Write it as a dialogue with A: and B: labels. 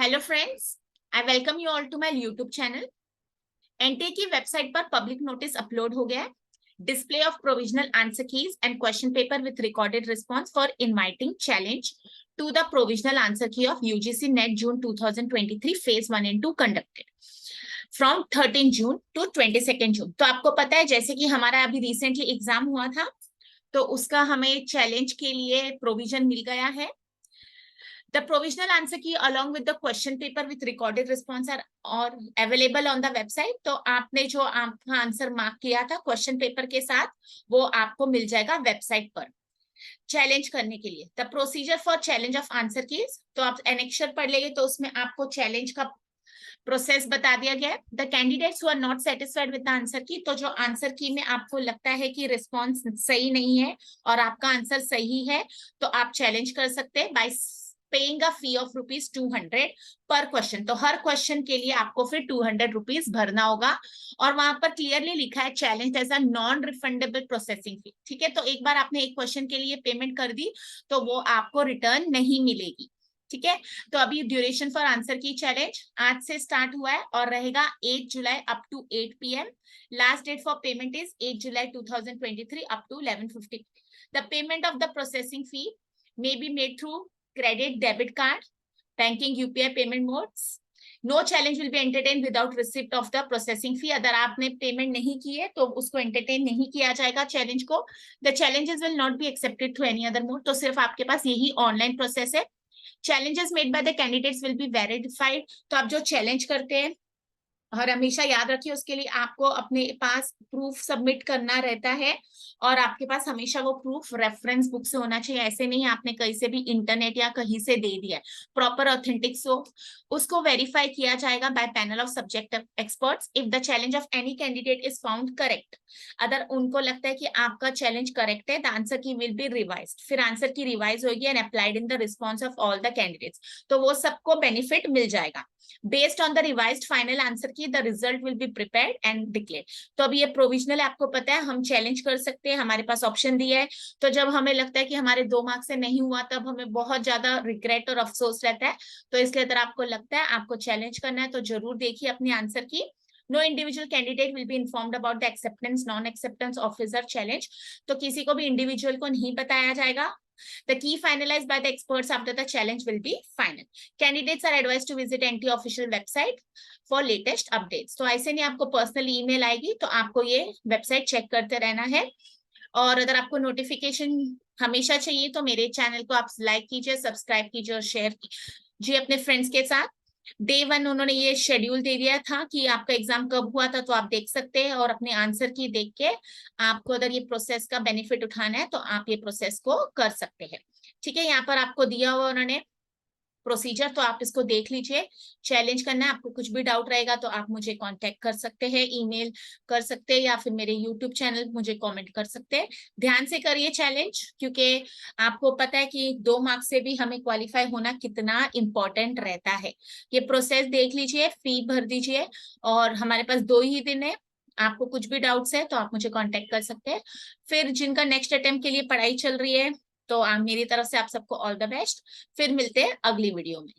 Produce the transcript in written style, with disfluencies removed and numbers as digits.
A: Hello friends, I welcome you all to my YouTube channel. NTA की website पर public notice upload हो गया है। Display of provisional answer keys and question paper with recorded response for inviting challenge to the provisional answer key of UGC NET June 2023 phase 1 and 2 conducted from 13 June to 22 June. तो आपको पता है जैसे कि हमारा अभी रिसेंटली एग्जाम हुआ था, तो उसका हमें चैलेंज के लिए प्रोविजन मिल गया है। The provisional answer key along with the question paper with recorded response are available on the website। तो आपने जो आपका आंसर मार्क किया था क्वेश्चन पेपर के साथ, वो आपको मिल जाएगा वेबसाइट पर चैलेंज करने के लिए। The procedure for challenge of answer keys, तो आप एनेक्चर पढ़ लेंगे तो उसमें आपको चैलेंज का प्रोसेस बता दिया गया है। The candidates who are not satisfied with the answer key, तो जो आंसर की में आपको लगता है कि रिस्पॉन्स सही नहीं है और आपका आंसर सही है, तो आप चैलेंज कर सकते हैं bye paying a fee of ₹200 पर क्वेश्चन। तो हर क्वेश्चन के लिए आपको फिर ₹200 भरना होगा, और वहां पर क्लियरली लिखा है challenge as a non refundable processing fee. ठीक है, तो एक बार आपने एक क्वेश्चन के लिए पेमेंट कर दी तो वो आपको रिटर्न नहीं मिलेगी। ठीक है, तो अभी duration for answer key challenge आज से स्टार्ट हुआ है और रहेगा 8 July up to 8 PM। Last date for payment is 8 July 2023 up to 11:50। The payment of the processing fee may be made through credit, debit card, banking, UPI payment modes. No challenge will be entertained without receipt of the processing fee। अगर आपने payment नहीं की है तो उसको entertain नहीं किया जाएगा चैलेंज को। The challenges will not be accepted through any other mode। तो सिर्फ आपके पास यही ऑनलाइन प्रोसेस है। Challenges made by the candidates will be verified। तो आप जो चैलेंज करते हैं, और हमेशा याद रखिए उसके लिए आपको अपने पास प्रूफ सबमिट करना रहता है, और आपके पास हमेशा वो प्रूफ रेफरेंस बुक से होना चाहिए। ऐसे नहीं आपने कहीं से भी इंटरनेट या कहीं से दे दिया है, प्रॉपर ऑथेंटिक सो उसको वेरीफाई किया जाएगा by panel of subject experts. If the challenge of any candidate is found correct, अगर उनको लगता है कि आपका चैलेंज करेक्ट है, the answer key will be revised. फिर आंसर की रिवाइज होगी and applied in the response of all the candidates. तो वो सबको बेनिफिट मिल जाएगा। Based on the revised final answer key the result will be prepared and declared. तो अभी ये प्रोविजनल आपको पता है, हम चैलेंज कर सकते हैं, हमारे पास ऑप्शन दिया है। तो जब हमें लगता है कि हमारे 2 मार्क्स से नहीं हुआ, तब हमें बहुत ज्यादा रिग्रेट और अफसोस रहता है। तो इसलिए अगर आपको लगता है आपको चैलेंज करना है तो जरूर देखिए अपनी आंसर की। No individual candidate will be informed about the acceptance, non-acceptance of his or challenge। तो किसी को भी इंडिविजुअल को नहीं बताया जाएगा। The key finalized by the experts after the challenge will be final। Candidates are advised to visit NT official website for latest updates। तो ऐसे नहीं आपको पर्सनल ईमेल आएगी, तो आपको ये वेबसाइट चेक करते रहना है। और अगर आपको नोटिफिकेशन हमेशा चाहिए तो मेरे चैनल को आप लाइक कीजिए, सब्सक्राइब कीजिए और शेयर कीजिए अपने फ्रेंड्स के साथ। डे 1 उन्होंने ये शेड्यूल दे दिया था कि आपका एग्जाम कब हुआ था, तो आप देख सकते हैं, और अपने आंसर की देख के आपको अगर ये प्रोसेस का बेनिफिट उठाना है तो आप ये प्रोसेस को कर सकते हैं। ठीक है, यहाँ पर आपको दिया हुआ उन्होंने प्रोसीजर, तो आप इसको देख लीजिए। चैलेंज करना है, आपको कुछ भी डाउट रहेगा तो आप मुझे कांटेक्ट कर सकते हैं, ईमेल कर सकते हैं, या फिर मेरे यूट्यूब चैनल मुझे कमेंट कर सकते हैं। ध्यान से करिए चैलेंज, क्योंकि आपको पता है कि 2 मार्क्स से भी हमें क्वालिफाई होना कितना इंपॉर्टेंट रहता है। ये प्रोसेस देख लीजिए, फी भर दीजिए, और हमारे पास 2 ही दिन है। आपको कुछ भी डाउट्स है तो आप मुझे कांटेक्ट कर सकते हैं। फिर जिनका नेक्स्ट अटेम्प्ट के लिए पढ़ाई चल रही है, तो मेरी तरफ से आप सबको ऑल द बेस्ट। फिर मिलते हैं अगली वीडियो में।